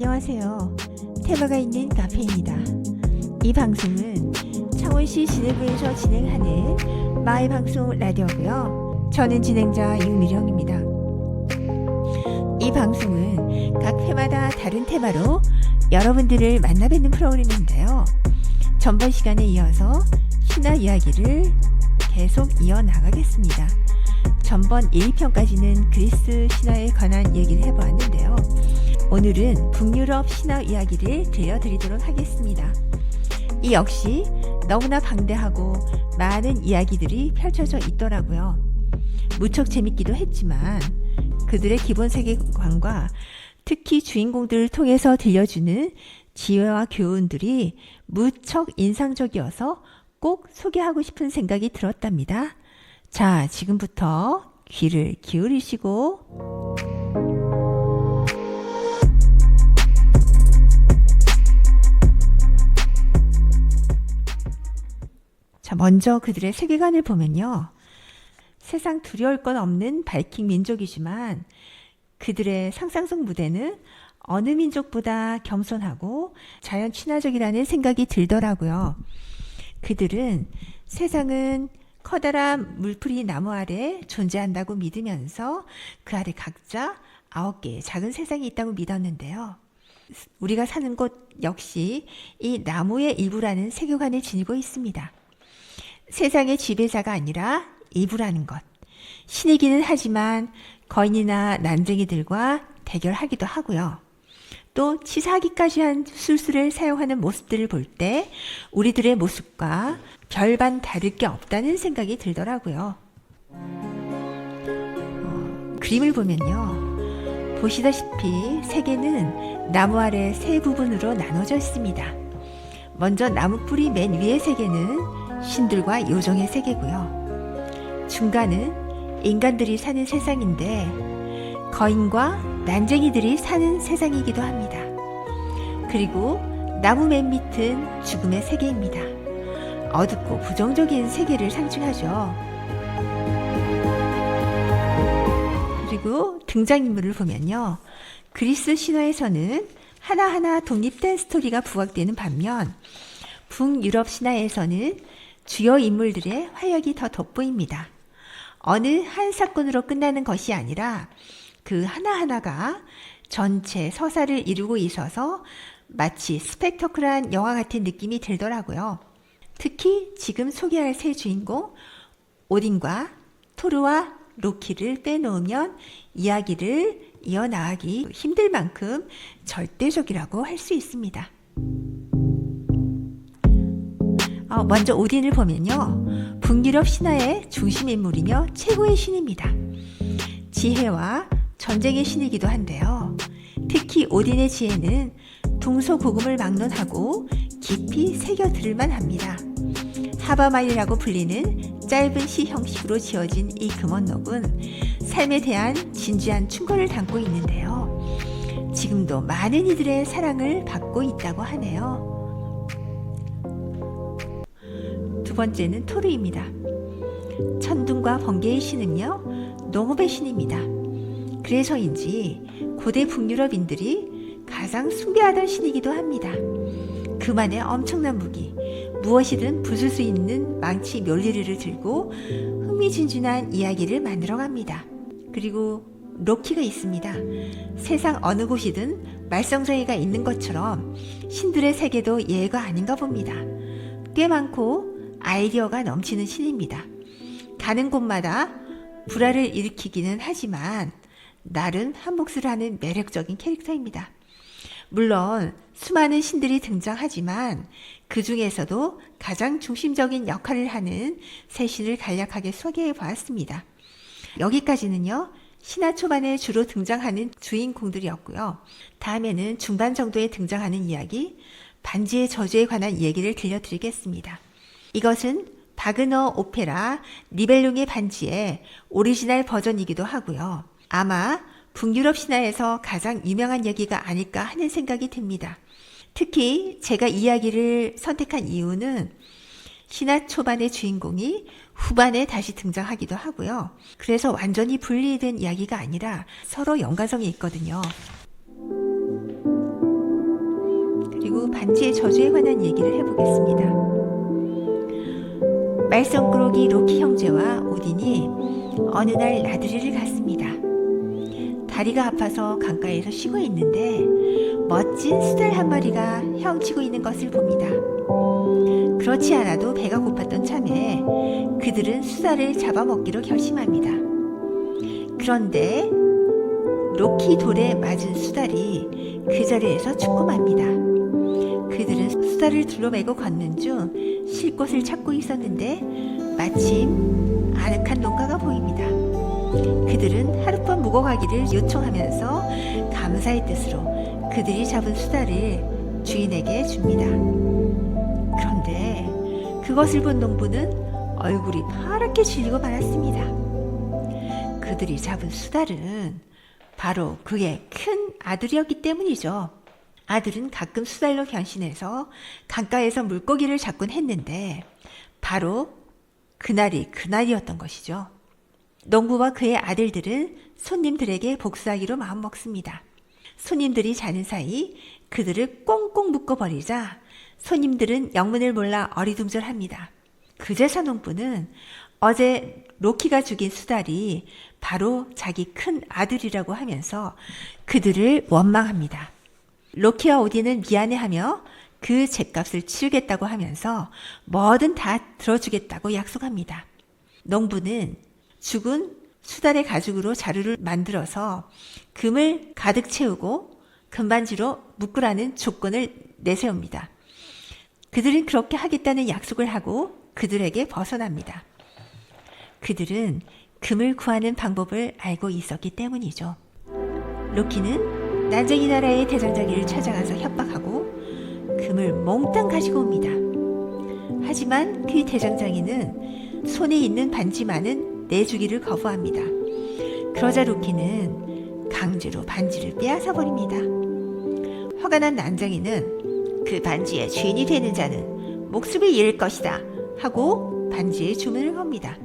안녕하세요. 테마가 있는 카페입니다. 이 방송은 창원시 진해구에서 진행하는 마을방송 라디오고요. 저는 진행자 윤미령입니다. 이 방송은 각 회마다 다른 테마로 여러분들을 만나 뵙는 프로그램인데요. 전번 시간에 이어서 신화 이야기를 계속 이어나가겠습니다. 전번 1편까지는 그리스 신화에 관한 얘기를 해보았는데요. 오늘은 북유럽 신화 이야기를 들려드리도록 하겠습니다. 이 역시 너무나 방대하고 많은 이야기들이 펼쳐져 있더라고요. 무척 재밌기도 했지만 그들의 기본 세계관과 특히 주인공들을 통해서 들려주는 지혜와 교훈들이 무척 인상적이어서 꼭 소개하고 싶은 생각이 들었답니다. 자, 지금부터 귀를 기울이시고 자, 먼저 그들의 세계관을 보면요. 세상 두려울 건 없는 바이킹 민족이지만 그들의 상상 속 무대는 어느 민족보다 겸손하고 자연 친화적이라는 생각이 들더라고요. 그들은 세상은 커다란 물풀이 나무 아래 존재한다고 믿으면서 그 아래 각자 9개의 작은 세상이 있다고 믿었는데요. 우리가 사는 곳 역시 이 나무의 일부라는 세계관을 지니고 있습니다. 세상의 지배자가 아니라 일부라는 것. 신이기는 하지만 거인이나 난쟁이들과 대결하기도 하고요. 또 치사하기까지 한 술수를 사용하는 모습들을 볼 때 우리들의 모습과 별반 다를 게 없다는 생각이 들더라고요. 그림을 보면요. 보시다시피 세계는 나무 아래 세 부분으로 나눠져 있습니다. 먼저 나무 뿌리 맨 위의 세계는 신들과 요정의 세계고요. 중간은 인간들이 사는 세상인데 거인과 난쟁이들이 사는 세상이기도 합니다. 그리고 나무 맨 밑은 죽음의 세계입니다. 어둡고 부정적인 세계를 상징하죠. 그리고 등장인물을 보면요. 그리스 신화에서는 하나하나 독립된 스토리가 부각되는 반면 북유럽 신화에서는 주요 인물들의 활약이 더 돋보입니다. 어느 한 사건으로 끝나는 것이 아니라 그 하나하나가 전체 서사를 이루고 있어서 마치 스펙터클한 영화 같은 느낌이 들더라고요. 특히 지금 소개할 세 주인공 오딘과 토르와 로키를 빼놓으면 이야기를 이어나가기 힘들 만큼 절대적이라고 할 수 있습니다. 먼저 오딘을 보면요. 북유럽 신화의 중심 인물이며 최고의 신입니다. 지혜와 전쟁의 신이기도 한데요. 특히 오딘의 지혜는 동서고금을 막론하고 깊이 새겨들을만 합니다. 하바마일이라고 불리는 짧은 시 형식으로 지어진 이 금원록은 삶에 대한 진지한 충고를 담고 있는데요. 지금도 많은 이들의 사랑을 받고 있다고 하네요. 두 번째는 토르입니다. 천둥과 번개의 신은요, 농업의 신입니다. 그래서인지 고대 북유럽인들이 가장 숭배하던 신이기도 합니다. 그만의 엄청난 무기, 무엇이든 부술 수 있는 망치 멸리를 들고 흥미진진한 이야기를 만들어갑니다. 그리고 로키가 있습니다. 세상 어느 곳이든 말썽쟁이가 있는 것처럼 신들의 세계도 예가 아닌가 봅니다. 꽤 많고 아이디어가 넘치는 신입니다. 가는 곳마다 불화를 일으키기는 하지만 나름 한 몫을 하는 매력적인 캐릭터입니다. 물론 수많은 신들이 등장하지만 그 중에서도 가장 중심적인 역할을 하는 세 신을 간략하게 소개해 보았습니다. 여기까지는요. 신화 초반에 주로 등장하는 주인공들이었고요. 다음에는 중반 정도에 등장하는 이야기, 반지의 저주에 관한 얘기를 들려드리겠습니다. 이것은 바그너 오페라 니벨룽의 반지의 오리지널 버전이기도 하고요. 아마 북유럽 신화에서 가장 유명한 얘기가 아닐까 하는 생각이 듭니다. 특히 제가 이 이야기를 선택한 이유는 신화 초반의 주인공이 후반에 다시 등장하기도 하고요. 그래서 완전히 분리된 이야기가 아니라 서로 연관성이 있거든요. 반지의 저주에 관한 얘기를 해보겠습니다. 말썽꾸러기 로키 형제와 오딘이 어느 날 나들이를 갔습니다. 다리가 아파서 강가에서 쉬고 있는데 멋진 수달 한 마리가 헤엄치고 있는 것을 봅니다. 그렇지 않아도 배가 고팠던 참에 그들은 수달을 잡아먹기로 결심합니다. 그런데 로키 돌에 맞은 수달이 그 자리에서 죽고 맙니다. 그들은 수달을 둘러매고 걷는 중 쉴 곳을 찾고 있었는데 마침 아늑한 농가가 보입니다. 그들은 하룻밤 묵어 가기를 요청하면서 감사의 뜻으로 그들이 잡은 수달을 주인에게 줍니다. 그런데 그것을 본 농부는 얼굴이 파랗게 질리고 말았습니다. 그들이 잡은 수달은 바로 그의 큰 아들이었기 때문이죠. 아들은 가끔 수달로 변신해서 강가에서 물고기를 잡곤 했는데 바로 그날이었던 것이죠. 농부와 그의 아들들은 손님들에게 복수하기로 마음먹습니다. 손님들이 자는 사이 그들을 꽁꽁 묶어버리자 손님들은 영문을 몰라 어리둥절합니다. 그제서 농부는 어제 로키가 죽인 수달이 바로 자기 큰 아들이라고 하면서 그들을 원망합니다. 로키와 오딘은 미안해하며 그 죗값을 치르겠다고 하면서 뭐든 다 들어주겠다고 약속합니다. 농부는 죽은 수달의 가죽으로 자루를 만들어서 금을 가득 채우고 금반지로 묶으라는 조건을 내세웁니다. 그들은 그렇게 하겠다는 약속을 하고 그들에게 벗어납니다. 그들은 금을 구하는 방법을 알고 있었기 때문이죠. 로키는 난쟁이 나라의 대장장이를 찾아가서 협박하고 금을 몽땅 가지고 옵니다. 하지만 그 대장장이는 손에 있는 반지만은 내주기를 거부합니다. 그러자 로키는 강제로 반지를 빼앗아 버립니다. 화가 난 난장이는 그 반지의 주인이 되는 자는 목숨을 잃을 것이다 하고 반지의 주문을 겁니다.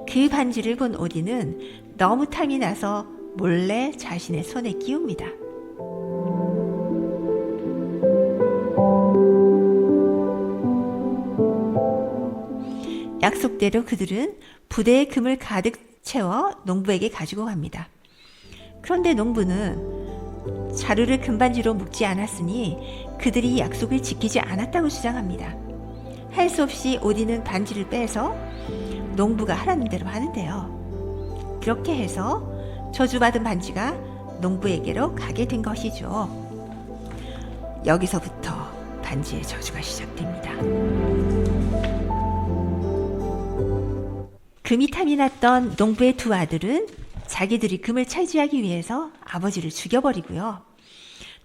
그 반지를 본 오딘은 너무 탐이 나서 몰래 자신의 손에 끼웁니다. 약속대로 그들은 부대에 금을 가득 채워 농부에게 가지고 갑니다. 그런데 농부는 자루를 금반지로 묶지 않았으니 그들이 약속을 지키지 않았다고 주장합니다. 할 수 없이 오딘은 반지를 빼서 농부가 하라는 대로 하는데요. 그렇게 해서 저주받은 반지가 농부에게로 가게 된 것이죠. 여기서부터 반지의 저주가 시작됩니다. 금이 탐이 났던 농부의 두 아들은 자기들이 금을 차지하기 위해서 아버지를 죽여버리고요.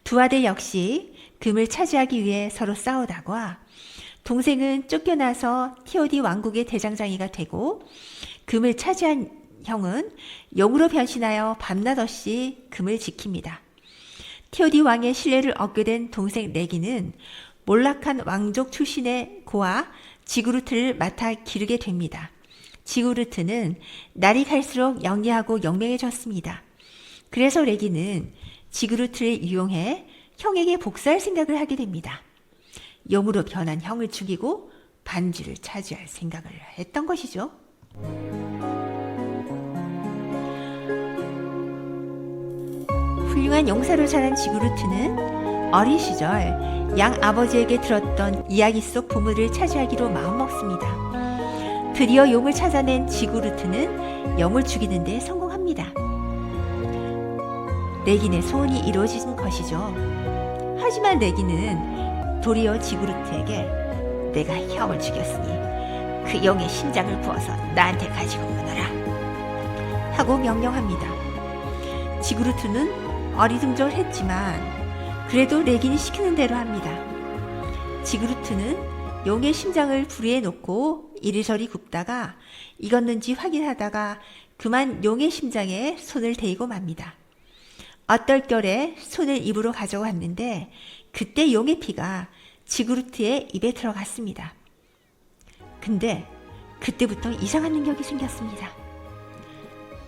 두 아들 역시 금을 차지하기 위해 서로 싸우다가 동생은 쫓겨나서 TOD 왕국의 대장장이가 되고 금을 차지한 형은 용으로 변신하여 밤낮 없이 금을 지킵니다. TOD 왕의 신뢰를 얻게 된 동생 레기는 몰락한 왕족 출신의 고아 지구루트를 맡아 기르게 됩니다. 지구루트는 날이 갈수록 영리하고 영맹해졌습니다. 그래서 레기는 지구루트를 이용해 형에게 복수할 생각을 하게 됩니다. 용으로 변한 형을 죽이고 반지를 차지할 생각을 했던 것이죠. 훌륭한 용사로 자란 지구루트는 어린 시절 양 아버지에게 들었던 이야기 속 보물을 차지하기로 마음먹습니다. 드디어 용을 찾아낸 지구루트는 용을 죽이는 데 성공합니다. 레긴의 소원이 이루어진 것이죠. 하지만 레긴은 도리어 지구루트에게 내가 형을 죽였으니 그 용의 심장을 구워서 나한테 가지고 오너라 하고 명령합니다. 지구루트는 어리둥절했지만 그래도 레긴이 시키는 대로 합니다. 지구루트는 용의 심장을 불위에 놓고 이리저리 굽다가 익었는지 확인하다가 그만 용의 심장에 손을 대고 맙니다. 어떨결에 손을 입으로 가져왔는데 그때 용의 피가 지구루트의 입에 들어갔습니다. 근데 그때부터 이상한 능력이 생겼습니다.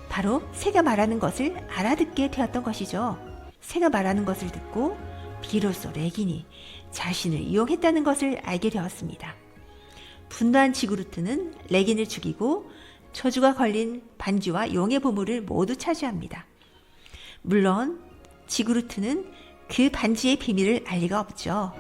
바로 새가 말하는 것을 알아듣게 되었던 것이죠. 새가 말하는 것을 듣고 비로소 레긴이 자신을 이용했다는 것을 알게 되었습니다. 분노한 지구루트는 레긴을 죽이고 저주가 걸린 반지와 용의 보물을 모두 차지합니다. 물론 지구루트는 그 반지의 비밀을 알 리가 없죠.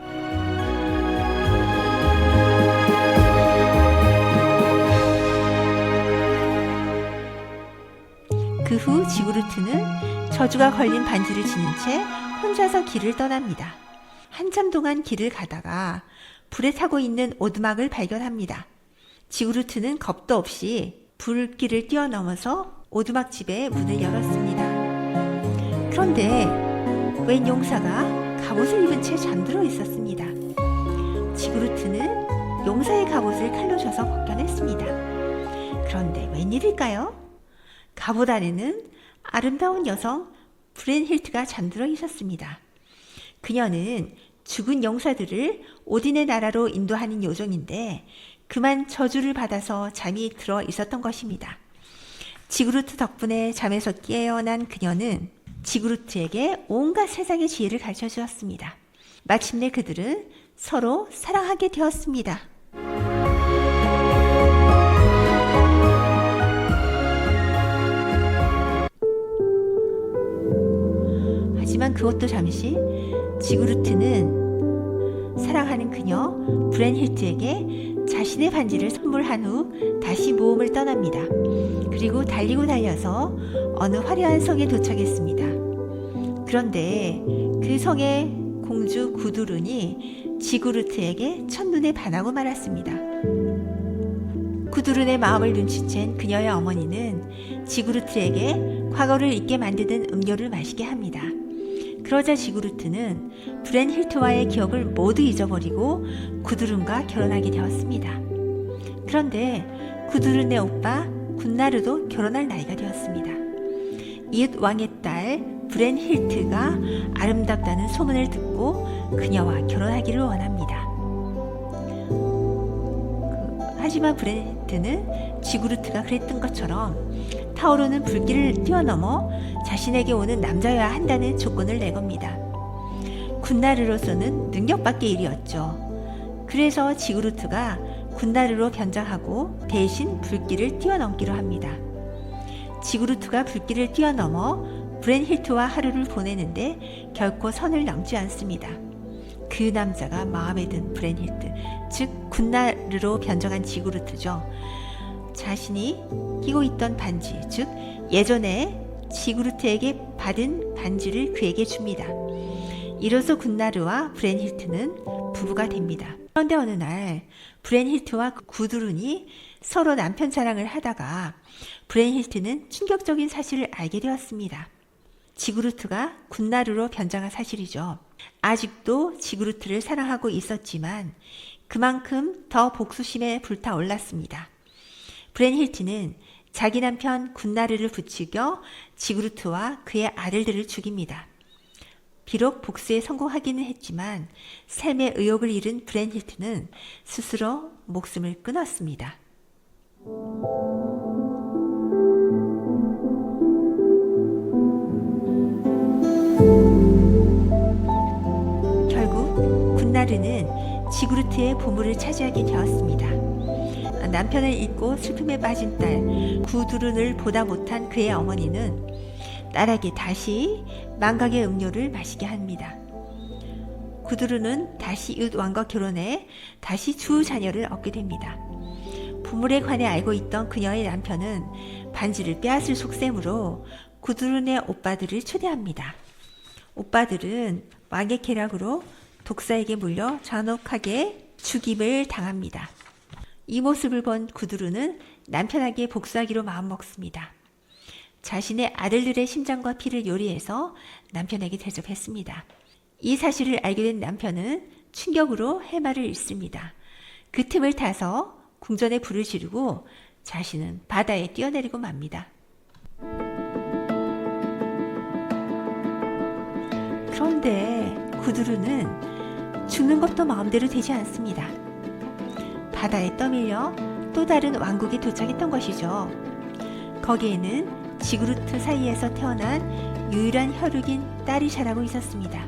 그 후 지구루트는 저주가 걸린 반지를 지닌 채 혼자서 길을 떠납니다. 한참 동안 길을 가다가 불에 타고 있는 오두막을 발견합니다. 지구루트는 겁도 없이 불길을 뛰어넘어서 오두막 집의 문을 열었습니다. 그런데 웬 용사가 갑옷을 입은 채 잠들어 있었습니다. 지구루트는 용사의 갑옷을 칼로 져서 벗겨냈습니다. 그런데 웬일일까요? 갑옷 안에는 아름다운 여성 브랜힐트가 잠들어 있었습니다. 그녀는 죽은 용사들을 오딘의 나라로 인도하는 요정인데 그만 저주를 받아서 잠이 들어 있었던 것입니다. 지구루트 덕분에 잠에서 깨어난 그녀는 지구루트에게 온갖 세상의 지혜를 가르쳐 주었습니다. 마침내 그들은 서로 사랑하게 되었습니다. 하지만 그것도 잠시 지구루트는 사랑하는 그녀 브랜힐트에게 자신의 반지를 선물한 후 다시 모험을 떠납니다. 그리고 달리고 달려서 어느 화려한 성에 도착했습니다. 그런데 그 성의 공주 구두룬이 지구루트에게 첫눈에 반하고 말았습니다. 구두룬의 마음을 눈치챈 그녀의 어머니는 지구루트에게 과거를 잊게 만드는 음료를 마시게 합니다. 그러자 지구루트는 브랜힐트와의 기억을 모두 잊어버리고 구두룬과 결혼하게 되었습니다. 그런데 구두룬의 오빠 군나르도 결혼할 나이가 되었습니다. 이웃 왕의 딸 브랜힐트가 아름답다는 소문을 듣고 그녀와 결혼하기를 원합니다. 하지만 브랜힐트는 지구루트가 그랬던 것처럼 타오르는 불길을 뛰어넘어 자신에게 오는 남자여야 한다는 조건을 내겁니다. 군나르로서는 능력밖의 일이었죠. 그래서 지구루트가 군나르로 변장하고 대신 불길을 뛰어넘기로 합니다. 지구루트가 불길을 뛰어넘어 브랜힐트와 하루를 보내는데 결코 선을 넘지 않습니다. 그 남자가 마음에 든 브랜힐트, 즉 군나르로 변장한 지구루트죠. 자신이 끼고 있던 반지, 즉 예전에 지구루트에게 받은 반지를 그에게 줍니다. 이로써 군나르와 브랜힐트는 부부가 됩니다. 그런데 어느 날 브랜힐트와 구두룬이 서로 남편 자랑을 하다가 브랜힐트는 충격적인 사실을 알게 되었습니다. 지구루트가 군나르로 변장한 사실이죠. 아직도 지구루트를 사랑하고 있었지만 그만큼 더 복수심에 불타올랐습니다. 브랜힐트는 자기 남편 군나르를 부추겨 지구루트와 그의 아들들을 죽입니다. 비록 복수에 성공하기는 했지만 삶의 의욕을 잃은 브랜힐트는 스스로 목숨을 끊었습니다. 결국 군나르는 지구루트의 보물을 차지하게 되었습니다. 남편을 잊고 슬픔에 빠진 딸 구두룬을 보다 못한 그의 어머니는 딸에게 다시 망각의 음료를 마시게 합니다. 구두룬은 다시 이웃 왕과 결혼해 다시 주 자녀를 얻게 됩니다. 보물에 관해 알고 있던 그녀의 남편은 반지를 빼앗을 속셈으로 구두룬의 오빠들을 초대합니다. 오빠들은 왕의 계략으로 독사에게 물려 잔혹하게 죽임을 당합니다. 이 모습을 본 구두룬은 남편에게 복수하기로 마음먹습니다. 자신의 아들들의 심장과 피를 요리해서 남편에게 대접했습니다. 이 사실을 알게 된 남편은 충격으로 해마를 잃습니다. 그 틈을 타서 궁전에 불을 지르고 자신은 바다에 뛰어내리고 맙니다. 그런데 구두룬은 죽는 것도 마음대로 되지 않습니다. 바다에 떠밀려 또 다른 왕국에 도착했던 것이죠. 거기에는 지구루트 사이에서 태어난 유일한 혈육인 딸이 자라고 있었습니다.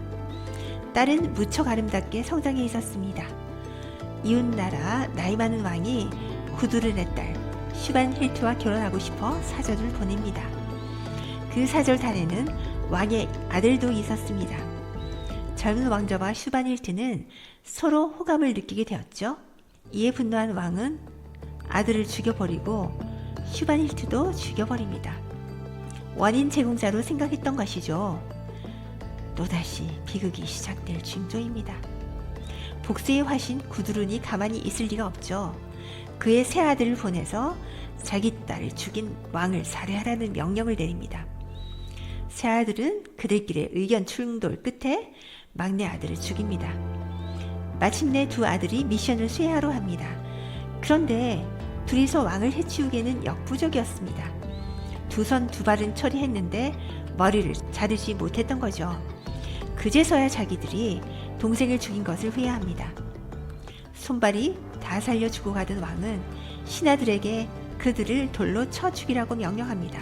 딸은 무척 아름답게 성장해 있었습니다. 이웃나라 나이 많은 왕이 구두른의 딸 슈반힐트와 결혼하고 싶어 사절을 보냅니다. 그 사절단에는 왕의 아들도 있었습니다. 젊은 왕자와 슈반힐트는 서로 호감을 느끼게 되었죠. 이에 분노한 왕은 아들을 죽여버리고 슈반힐트도 죽여버립니다. 원인 제공자로 생각했던 것이죠. 또다시 비극이 시작될 징조입니다. 복수의 화신 구두룬이 가만히 있을 리가 없죠. 그의 새 아들을 보내서 자기 딸을 죽인 왕을 살해하라는 명령을 내립니다. 새 아들은 그들끼리의 의견 충돌 끝에 막내 아들을 죽입니다. 마침내 두 아들이 미션을 수행하러 합니다. 그런데 둘이서 왕을 해치우기에는 역부족이었습니다. 두 손 두 발은 처리했는데 머리를 자르지 못했던 거죠. 그제서야 자기들이 동생을 죽인 것을 후회합니다. 손발이 다 살려 죽어 가던 왕은 신하들에게 그들을 돌로 쳐 죽이라고 명령합니다.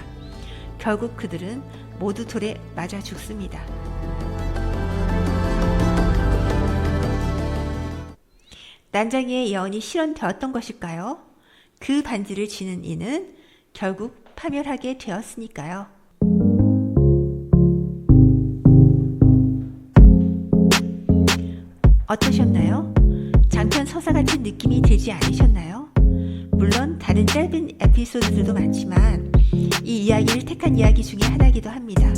결국 그들은 모두 돌에 맞아 죽습니다. 난장이의 예언이 실현되었던 것일까요? 그 반지를 지닌 이는 결국 파멸하게 되었으니까요. 어떠셨나요? 장편 서사 같은 느낌이 들지 않으셨나요? 물론 다른 짧은 에피소드들도 많지만 이 이야기를 택한 이야기 중에 하나이기도 합니다.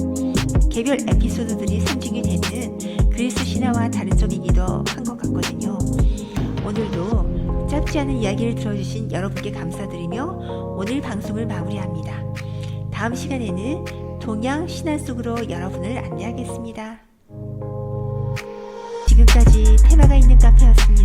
개별 에피소드들이 상징이 되는 그리스 신화와 다른 점이기도 한 것 같거든요. 오늘도 짧지 않은 이야기를 들어주신 여러분께 감사드리며 오늘 방송을 마무리합니다. 다음 시간에는 동양 신화 속으로 여러분을 안내하겠습니다. 지금까지 테마가 있는 카페였습니다.